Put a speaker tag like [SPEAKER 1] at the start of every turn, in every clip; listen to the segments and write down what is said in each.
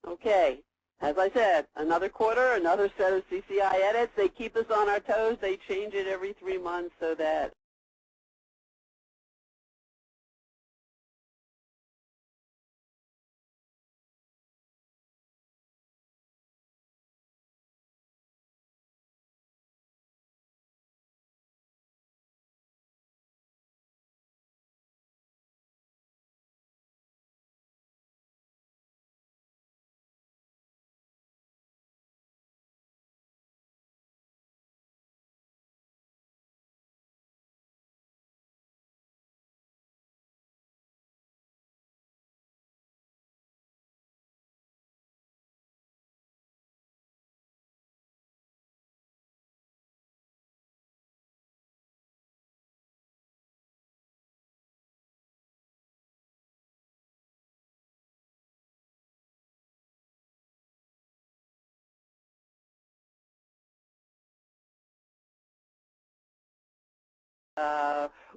[SPEAKER 1] Okay, as I said, another quarter, another set of CCI edits. They keep us on our toes. They change it every 3 months so that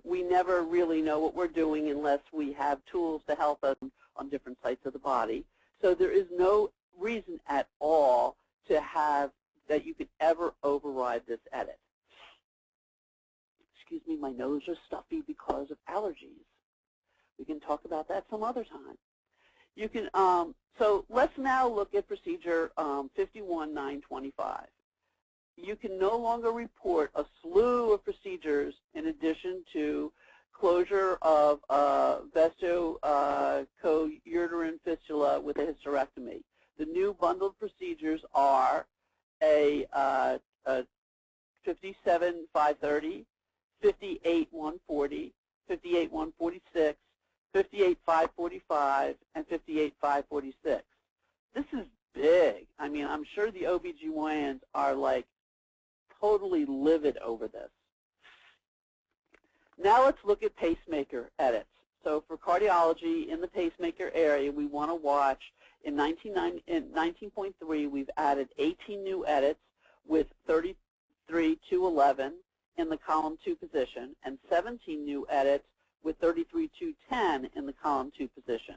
[SPEAKER 1] we never really know what we're doing unless we have tools to help us on different sites of the body. So there is no reason at all to have that you could ever override this edit. Excuse me, my nose is stuffy because of allergies. We can talk about that some other time. You can, so let's now look at procedure 51.9.25. You can no longer report a slew of procedures in addition to closure of vesico-uterine fistula with a hysterectomy. The new bundled procedures are a 57.530, 58.140, 58.146, 58.545, and 58.546. This is big. I mean, I'm sure the OBGYNs are like totally livid over this. Now let's look at pacemaker edits. So for cardiology in the pacemaker area, we want to watch in 19.3, we've added 18 new edits with 33.211 in the column 2 position and 17 new edits with 33.210 in the column 2 position.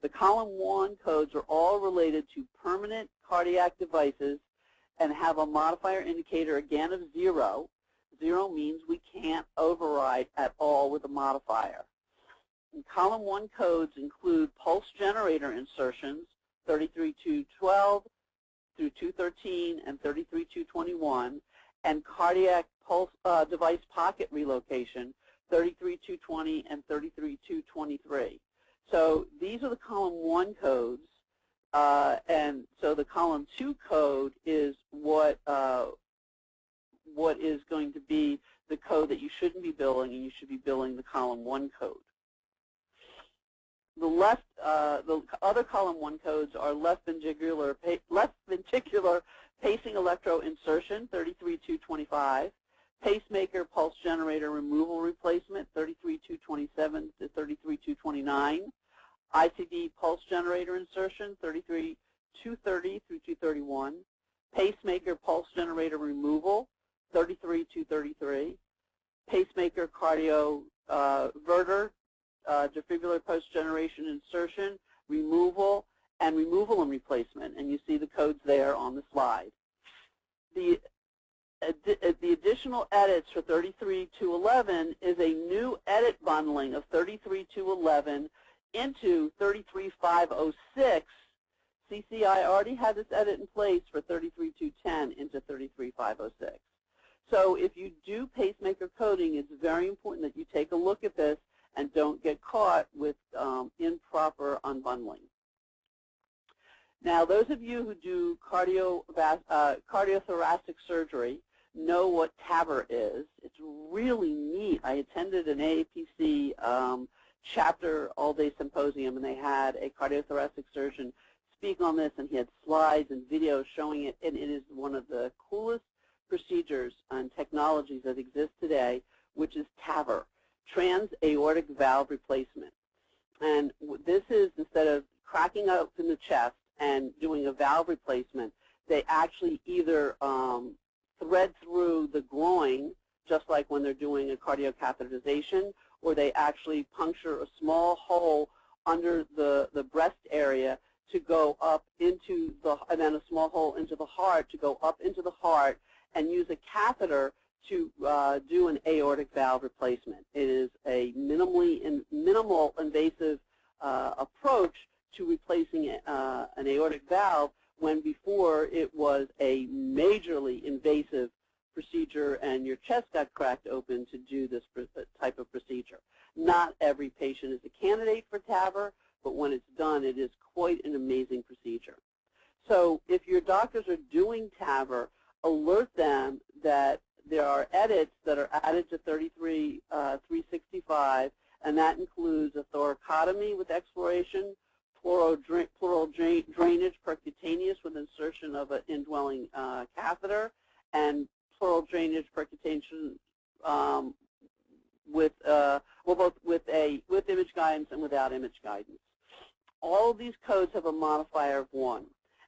[SPEAKER 1] The column 1 codes are all related to permanent cardiac devices and have a modifier indicator again of 0. 0 means we can't override at all with a modifier. And column 1 codes include pulse generator insertions 33.212 through 213 and 33.221, and cardiac pulse device pocket relocation 33.220 and 33.223. So these are the column 1 codes, and so the column 2 code is what is going to be the code that you shouldn't be billing, and you should be billing the column 1 code. The other column 1 codes are left ventricular pacing electro insertion 33.225, pacemaker pulse generator removal replacement 33.227 to 33.229, ICD pulse generator insertion 33.230 through 231, pacemaker pulse generator removal 33.233, pacemaker cardioverter defibrillator post-generation insertion, removal, and replacement. And you see the codes there on the slide. The additional edits for 33.211 is a new edit bundling of 33.211 into 33.506. CCI already had this edit in place for 33.210 into 33.506. So if you do pacemaker coding, it's very important that you take a look at this and don't get caught with improper unbundling. Now, those of you who do cardiothoracic surgery know what TAVR is. It's really neat. I attended an AAPC chapter all-day symposium, and they had a cardiothoracic surgeon speak on this, and he had slides and videos showing it, and it is one of the coolest procedures and technologies that exist today, which is TAVR, trans-aortic valve replacement. And this is, instead of cracking open the chest and doing a valve replacement, they actually either thread through the groin, just like when they're doing a cardiocatheterization, or they actually puncture a small hole under the breast area to go up into the, and then a small hole into the heart to go up into the heart, and use a catheter to do an aortic valve replacement. It is a minimal invasive approach to replacing an aortic valve, when before it was a majorly invasive procedure and your chest got cracked open to do this type of procedure. Not every patient is a candidate for TAVR, but when it's done, it is quite an amazing procedure. So if your doctors are doing TAVR, alert them that there are edits that are added to 33.365, and that includes a thoracotomy with exploration, pleural drainage percutaneous with insertion of an indwelling catheter, and pleural drainage percutaneous with both with image guidance and without image guidance. All of these codes have a modifier of 1,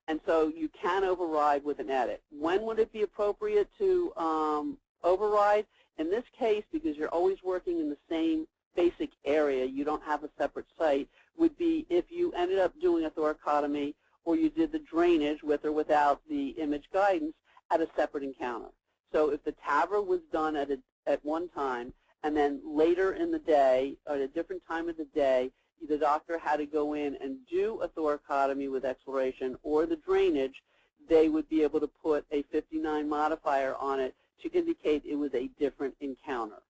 [SPEAKER 1] and so you can override with an edit. When would it be appropriate to override? In this case, because you're always working in the same basic area, you don't have a separate site, would be if you ended up doing a thoracotomy or you did the drainage with or without the image guidance at a separate encounter. So if the TAVR was done at one time, and then later in the day, or at a different time of the day, the doctor had to go in and do a thoracotomy with exploration or the drainage, they would be able to put a 59 modifier on it to indicate it was a different encounter.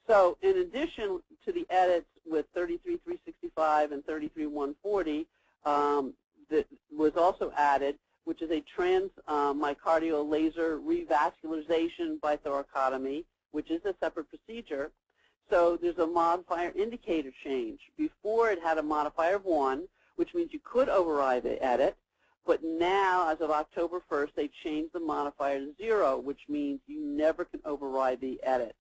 [SPEAKER 1] So in addition to the edits with 33.365 and 33.140, that was also added, which is a transmyocardial laser revascularization by thoracotomy, which is a separate procedure. So there's a modifier indicator change. Before it had a modifier of 1, which means you could override the edit, but now, as of October 1st, they changed the modifier to 0, which means you never can override the edit.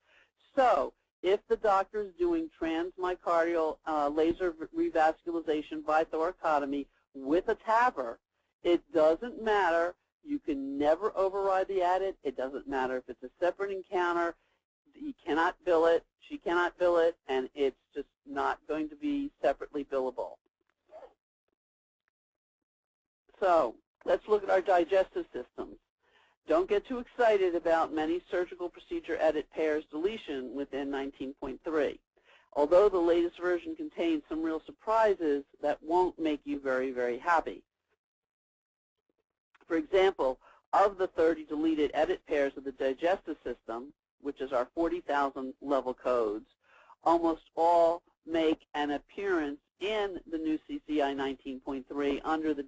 [SPEAKER 1] So if the doctor is doing transmyocardial laser revascularization by thoracotomy with a TAVR, it doesn't matter. You can never override the edit. It doesn't matter if it's a separate encounter. You cannot bill it, she cannot bill it, and it's just not going to be separately billable. So let's look at our digestive systems. Don't get too excited about many surgical procedure edit pairs deletion within 19.3. Although the latest version contains some real surprises that won't make you very, very happy. For example, of the 30 deleted edit pairs of the digestive system, which is our 40,000 level codes, almost all make an appearance in the new CCI 19.3 under a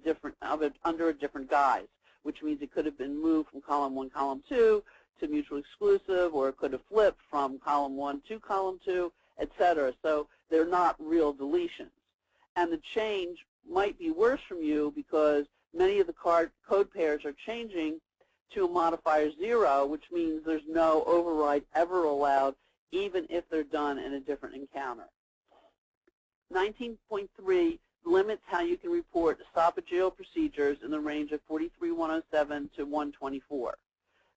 [SPEAKER 1] different guise, which means it could have been moved from column 1, column 2 to mutually exclusive, or it could have flipped from column 1 to column 2, etc. So they're not real deletions. And the change might be worse from you because many of the code pairs are changing to a modifier 0, which means there's no override ever allowed, even if they're done in a different encounter. 19.3 limits how you can report esophageal procedures in the range of 43.107 to 124.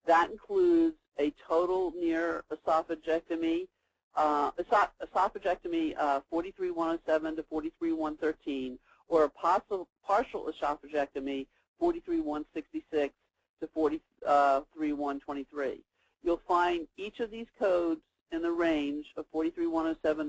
[SPEAKER 1] That includes a total near esophagectomy, esophagectomy 43.107 to 43.113, or a partial esophagectomy 43.166 to 43.123. You'll find each of these codes in the range of 43.107